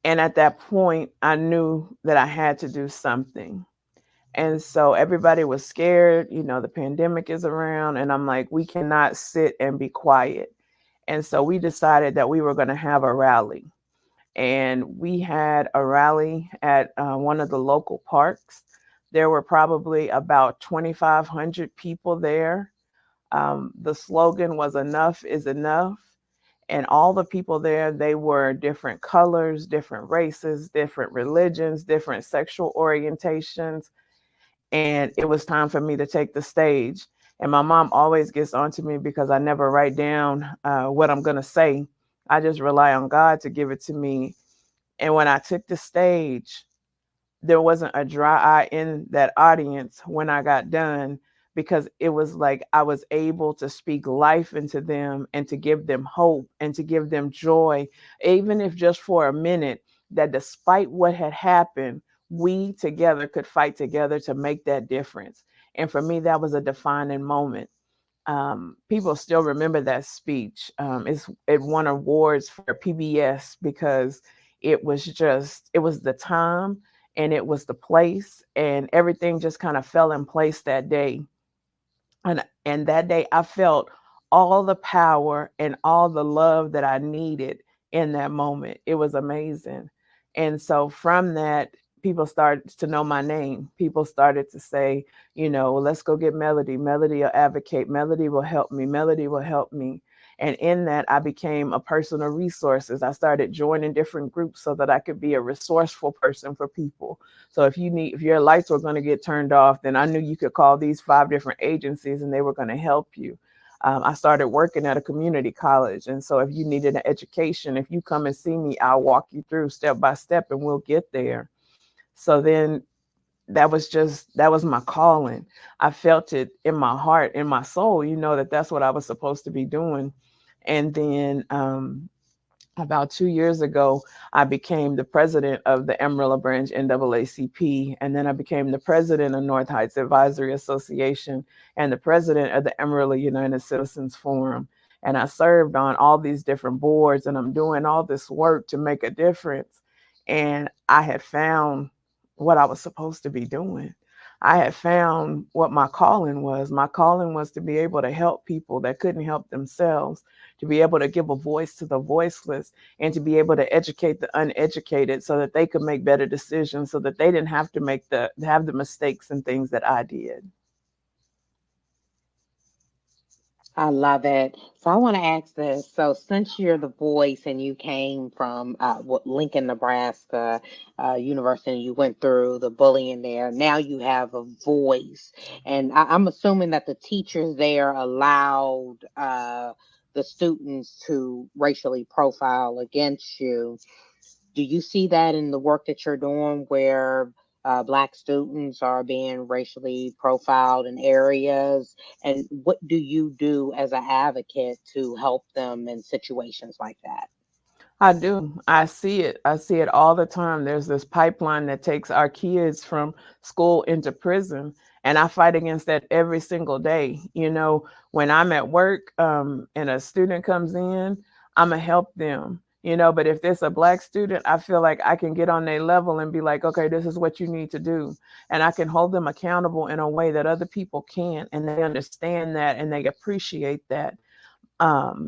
And at that point, I knew that I had to do something. And so everybody was scared. The pandemic is around. And I'm like, we cannot sit and be quiet. And so we decided that we were going to have a rally. And we had a rally at one of the local parks. There were probably about 2,500 people there. The slogan was "Enough is enough." And all the people there, they were different colors, different races, different religions, different sexual orientations. And it was time for me to take the stage. And my mom always gets onto me because I never write down what I'm going to say. I just rely on God to give it to me. And when I took the stage, there wasn't a dry eye in that audience when I got done, because it was like I was able to speak life into them and to give them hope and to give them joy, even if just for a minute, that despite what had happened, we together could fight together to make that difference. And for me, that was a defining moment. People still remember that speech. It won awards for PBS because it was the time and it was the place, and everything just kind of fell in place that day. And that day I felt all the power and all the love that I needed in that moment. It was amazing. And so from that, people started to know my name. People started to say, let's go get Melodie. Melodie will advocate. Melodie will help me. Melodie will help me. And in that, I became a person of resources. I started joining different groups so that I could be a resourceful person for people. So if your lights were going to get turned off, then I knew you could call these 5 different agencies and they were going to help you. I started working at a community college. And so if you needed an education, if you come and see me, I'll walk you through step by step and we'll get there. So then that was my calling. I felt it in my heart, in my soul, that's what I was supposed to be doing. And then about 2 years ago, I became the president of the Amarillo branch NAACP. And then I became the president of North Heights Advisory Association and the president of the Amarillo United Citizens Forum. And I served on all these different boards, and I'm doing all this work to make a difference. And I had found what I was supposed to be doing. I had found what my calling was. My calling was to be able to help people that couldn't help themselves, to be able to give a voice to the voiceless, and to be able to educate the uneducated so that they could make better decisions, so that they didn't have to have the mistakes and things that I did. I love it. So I want to ask this. So since you're the voice and you came from Lincoln, Nebraska University, you went through the bullying there. Now you have a voice, and I'm assuming that the teachers there allowed the students to racially profile against you. Do you see that in the work that you're doing where Black students are being racially profiled in areas? And what do you do as an advocate to help them in situations like that? I do. I see it. I see it all the time. There's this pipeline that takes our kids from school into prison. And I fight against that every single day. When I'm at work and a student comes in, I'm going to help them. But if there's a Black student, I feel like I can get on their level and be like, okay, this is what you need to do. And I can hold them accountable in a way that other people can't. And they understand that and they appreciate that.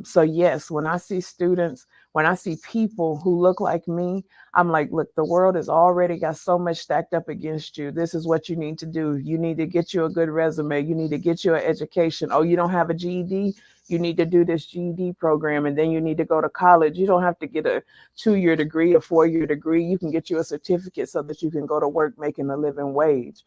So yes, when I see people who look like me, I'm like, look, the world has already got so much stacked up against you. This is what you need to do. You need to get you a good resume. You need to get you an education. Oh, you don't have a GED? You need to do this GED program, and then you need to go to college. You don't have to get a 2-year degree, a 4-year degree. You can get you a certificate so that you can go to work making a living wage.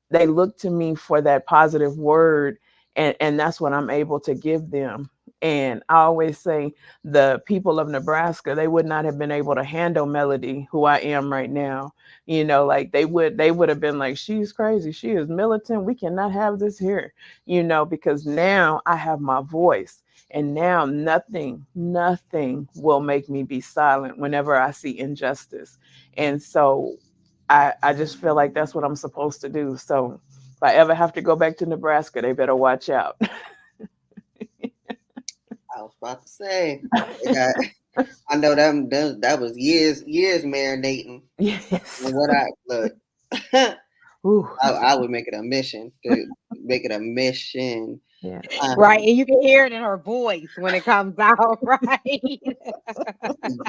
They look to me for that positive word, and that's what I'm able to give them. And I always say the people of Nebraska, they would not have been able to handle Melodie, who I am right now. Like they would have been like, she's crazy. She is militant. We cannot have this here, because now I have my voice, and now nothing will make me be silent whenever I see injustice. And so I just feel like that's what I'm supposed to do. So if I ever have to go back to Nebraska, they better watch out. I was about to say, I know that was years marinating. Yes. And what I look, I would make it a mission to make it a mission. Yeah. Right. And you can hear it in her voice when it comes out, right?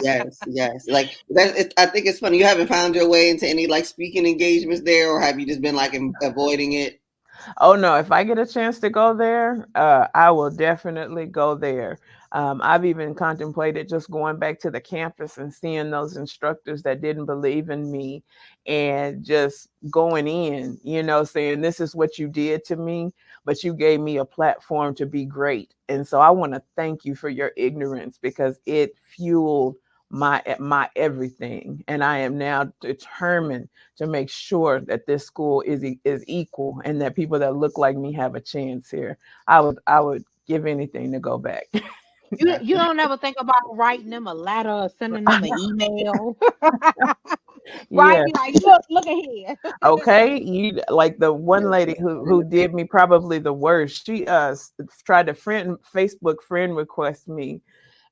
Yes. Like I think it's funny. You haven't found your way into any like speaking engagements there, or have you just been like avoiding it? Oh no, if I get a chance to go there, I will definitely go there. I've even contemplated just going back to the campus and seeing those instructors that didn't believe in me and just going in, saying, this is what you did to me, but you gave me a platform to be great. And so I want to thank you for your ignorance because it fueled my everything. And I am now determined to make sure that this school is equal and that people that look like me have a chance here. I would give anything to go back. You Absolutely. don't ever think about writing them a letter or sending them an email, right? Yeah. Be like, look ahead. Okay. You like the one lady who did me probably the worst. She tried to Facebook friend request me.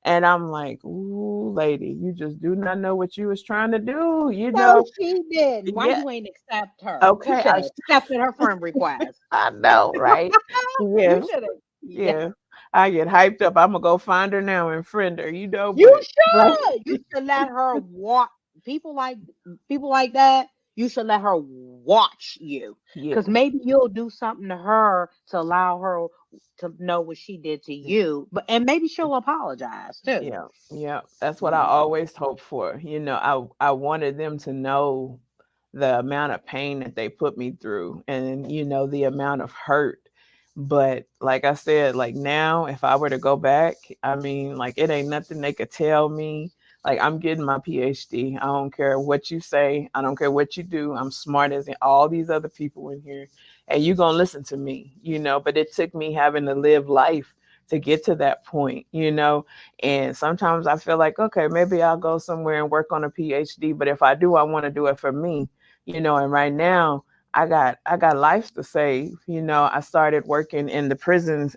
And I'm like, ooh, lady, you just do not know what you was trying to do. No, she didn't. Why Yeah. you ain't accept her? You Okay. should have accepted her friend request. I know, right? You Yes. should have. Yeah. Yeah. I get hyped up. I'm gonna go find her now and friend her, You but right. should. You should let her watch people like people like that. You should let her watch you, Yeah. because maybe you'll do something to her to allow her to know what she did to you. But and maybe she'll apologize too. Yeah. Yeah. That's what I Yeah. always hope for. I wanted them to know the amount of pain that they put me through and the amount of hurt. But like I said, like now if I were to go back, I mean, like it ain't nothing they could tell me. Like I'm getting my PhD. I don't care what you say. I don't care what you do. I'm smart as all these other people in here. And you're gonna listen to me. But it took me having to live life to get to that point. And sometimes I feel like, okay, maybe I'll go somewhere and work on a PhD. But if I do, I want to do it for me. And right now I got life to save. I started working in the prisons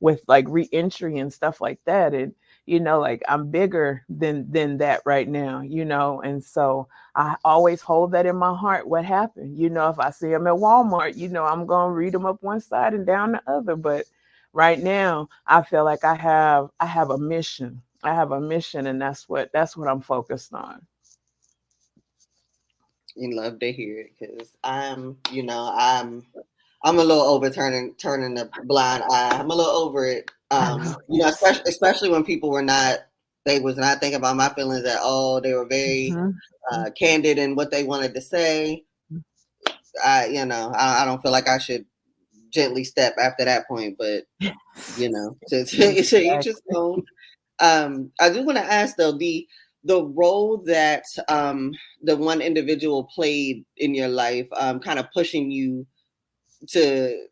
with like reentry and stuff like that. And like I'm bigger than that right now. And so I always hold that in my heart. What happened? If I see them at Walmart, I'm gonna read them up one side and down the other. But right now I feel like I have a mission. I have a mission, and that's what I'm focused on. You love to hear it because I'm a little over turning the blind eye. I'm a little over it. I know. Yes. Especially when people they was not thinking about my feelings at all. They were very Hmm. candid in what they wanted to say. I don't feel like I should gently step after that point, but to each his Exactly. own. I do want to ask though the role that the one individual played in your life, kind of pushing you to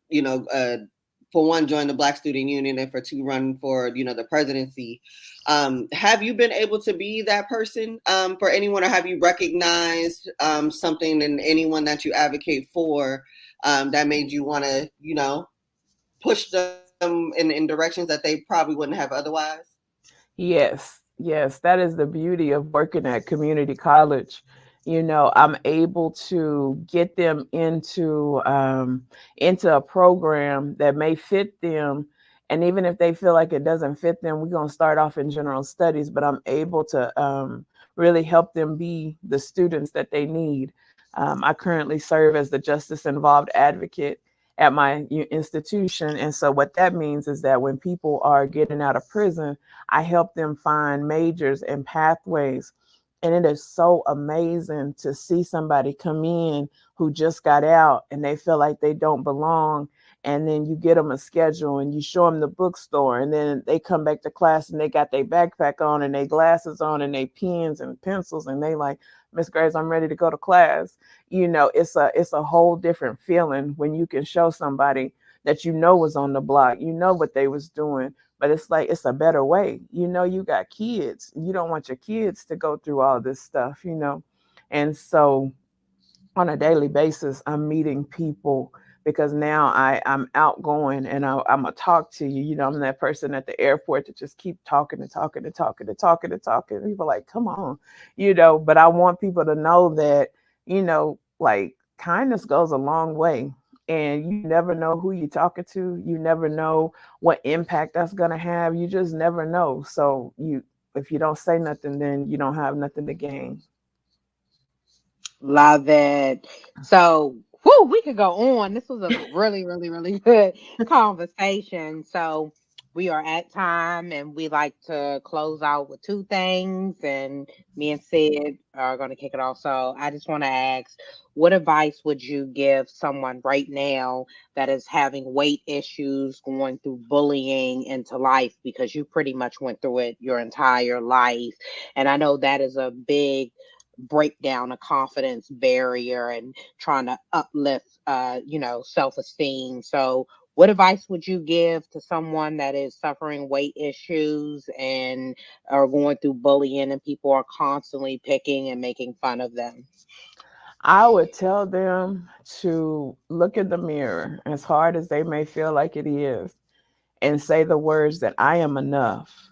for one join the Black Student Union and for two run for the presidency. Have you been able to be that person for anyone, or have you recognized something in anyone that you advocate for that made you want to push them in directions that they probably wouldn't have otherwise? Yes, yes, that is the beauty of working at community college. I'm able to get them into a program that may fit them. And even if they feel like it doesn't fit them, we're gonna start off in general studies, but I'm able to really help them be the students that they need. I currently serve as the justice involved advocate at my institution. And so what that means is that when people are getting out of prison, I help them find majors and pathways. And it is so amazing to see somebody come in who just got out and they feel like they don't belong. And then you get them a schedule and you show them the bookstore. And then they come back to class and they got their backpack on and their glasses on and their pens and pencils. And they like, Miss Graves, I'm ready to go to class. It's a whole different feeling when you can show somebody that was on the block, what they was doing, but it's like it's a better way. You got kids. You don't want your kids to go through all this stuff. And so on a daily basis, I'm meeting people because now I'm outgoing and I'm gonna talk to you. I'm that person at the airport that just keep talking and talking and talking and talking and talking. People are like, come on. But I want people to know that, like kindness goes a long way. And you never know who you're talking to. You never know what impact that's gonna have. You just never know. So if you don't say nothing, then you don't have nothing to gain. Love it. So Whoo, we could go on. This was a really, really, really good conversation. So we are at time and we like to close out with two things. And me and Sid are going to kick it off. So I just want to ask, what advice would you give someone right now that is having weight issues, going through bullying into life? Because you pretty much went through it your entire life. And I know that is a big break down a confidence barrier and trying to uplift self-esteem. So what advice would you give to someone that is suffering weight issues and are going through bullying and people are constantly picking and making fun of them? I would tell them to look in the mirror, as hard as they may feel like it is, and say the words that I am enough,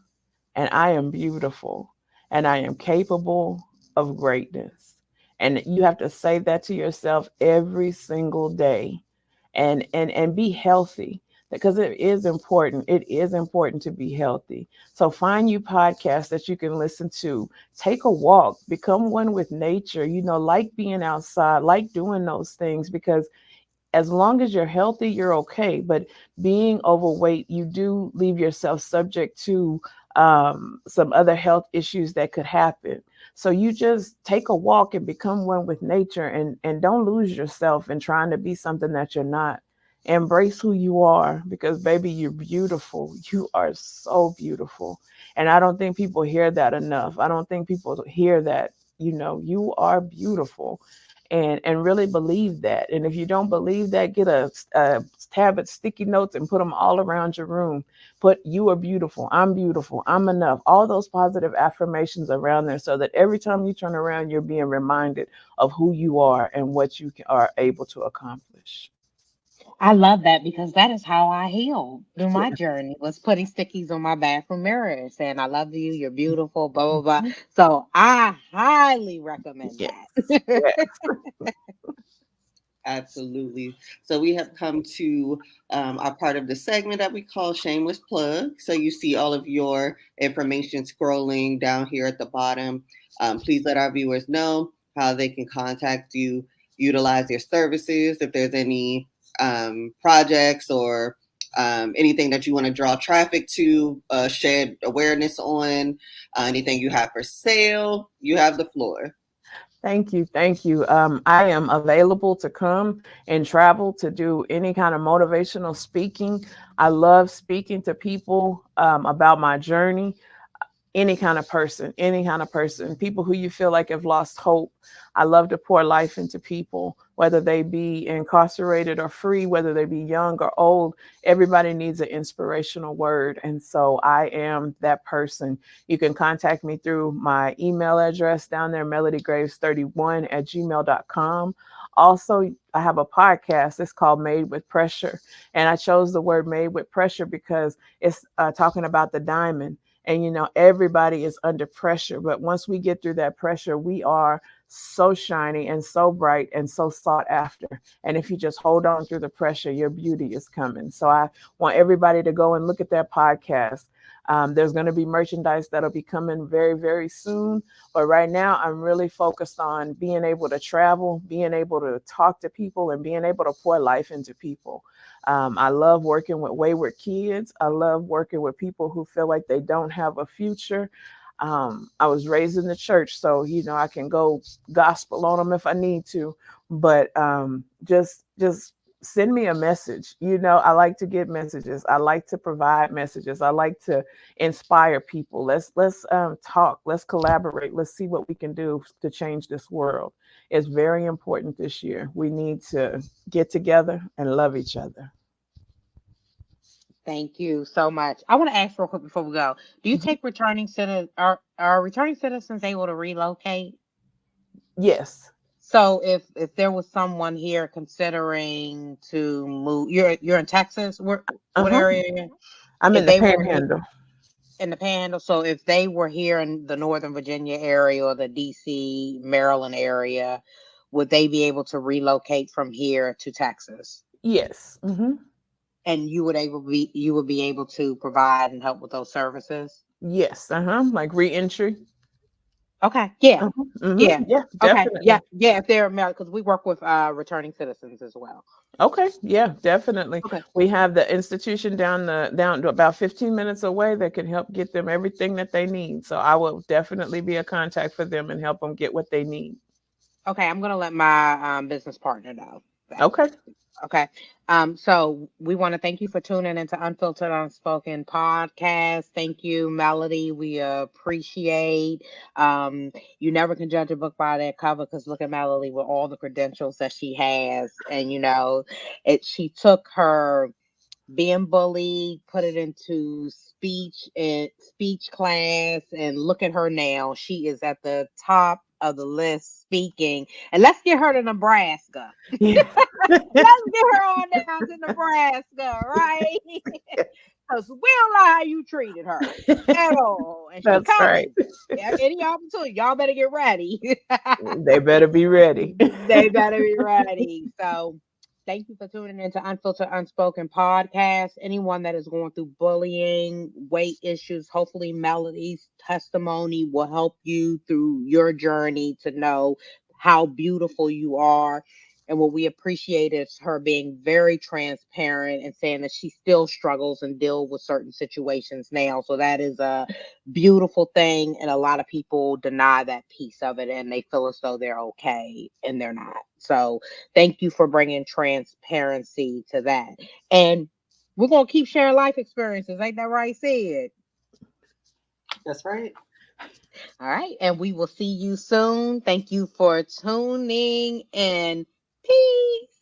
and I am beautiful, and I am capable of greatness. And you have to say that to yourself every single day, and be healthy, because it is important. It is important to be healthy. So find you podcasts that you can listen to. Take a walk, become one with nature, like being outside, like doing those things, because as long as you're healthy, you're okay. But being overweight, you do leave yourself subject to some other health issues that could happen. So you just take a walk and become one with nature, and don't lose yourself in trying to be something that you're not. Embrace who you are, because baby, you're beautiful. You are so beautiful. And I don't think people hear that enough. I don't think people hear that, you are beautiful, and really believe that. And if you don't believe that, get a tab of sticky notes and put them all around your room. Put "you are beautiful," "I'm beautiful," "I'm enough," all those positive affirmations around there, so that every time you turn around, you're being reminded of who you are and what you are able to accomplish. I love that because that is how I healed through my Yeah. journey, was putting stickies on my bathroom mirror and saying, I love you, you're beautiful, blah, blah, blah. Mhm. So I highly recommend Yes. that. Yes. Absolutely. So we have come to our part of the segment that we call Shameless Plug. So you see all of your information scrolling down here at the bottom. Please let our viewers know how they can contact you, utilize your services, if there's any projects or anything that you want to draw traffic to, shed awareness on, anything you have for sale. You have the floor. Thank you. Thank you. I am available to come and travel to do any kind of motivational speaking. I love speaking to people about my journey. Any kind of person, people who you feel like have lost hope. I love to pour life into people, whether they be incarcerated or free, whether they be young or old. Everybody needs an inspirational word. And so I am that person. You can contact me through my email address down there, melodiegraves31@gmail.com. Also, I have a podcast. It's called Made with Pressure. And I chose the word made with pressure because it's talking about the diamond. And everybody is under pressure, but once we get through that pressure, we are so shiny and so bright and so sought after. And if you just hold on through the pressure, your beauty is coming. So I want everybody to go and look at that podcast. There's going to be merchandise that'll be coming very, very soon. But right now, I'm really focused on being able to travel, being able to talk to people, and being able to pour life into people. I love working with wayward kids. I love working with people who feel like they don't have a future. I was raised in the church, so I can go gospel on them if I need to. But just send me a message. I like to get messages. I like to provide messages. I like to inspire people. Let's talk. Let's collaborate. Let's see what we can do to change this world. It's very important this year. We need to get together and love each other. Thank you so much. I want to ask real quick before we go. Do you Mhm. take returning citizens, are returning citizens able to relocate? Yes. So if there was someone here considering to move, you're in Texas, what Uh-huh. area are you in? I'm in If the they were panhandle. in the Panhandle. So if they were here in the Northern Virginia area or the DC, Maryland area, would they be able to relocate from here to Texas? Yes. And you would be able to provide and help with those services? Yes. Uh-huh. Like reentry. Okay. Yeah. Yeah. Yeah, Okay. Yeah. definitely. Yeah. If they're American, because we work with returning citizens as well. Okay, yeah, definitely. Okay. We have the institution down to about 15 minutes away that can help get them everything that they need. So I will definitely be a contact for them and help them get what they need. Okay. I'm gonna let my business partner know that. Okay. Okay. So we want to thank you for tuning into Unfiltered Unspoken podcast. Thank you, Melody. We appreciate. You never can judge a book by their cover because look at Melody with all the credentials that she has, and she took her being bullied, put it into speech class, and look at her now. She is at the top of the list speaking. And let's get her to Nebraska. Yeah. Let's get her on down to Nebraska, right? Because we don't know how you treated her at all. And she That's right. coming. At any opportunity, y'all better get ready. They better be ready. They better be ready. So thank you for tuning into Unfiltered Unspoken podcast. Anyone that is going through bullying, weight issues, hopefully Melody's testimony will help you through your journey to know how beautiful you are. And what we appreciate is her being very transparent and saying that she still struggles and deal with certain situations now. So that is a beautiful thing. And a lot of people deny that piece of it and they feel as though they're okay and they're not. So thank you for bringing transparency to that. And we're going to keep sharing life experiences. Ain't that right, Sid? That's right. All right. And we will see you soon. Thank you for tuning in. Peace.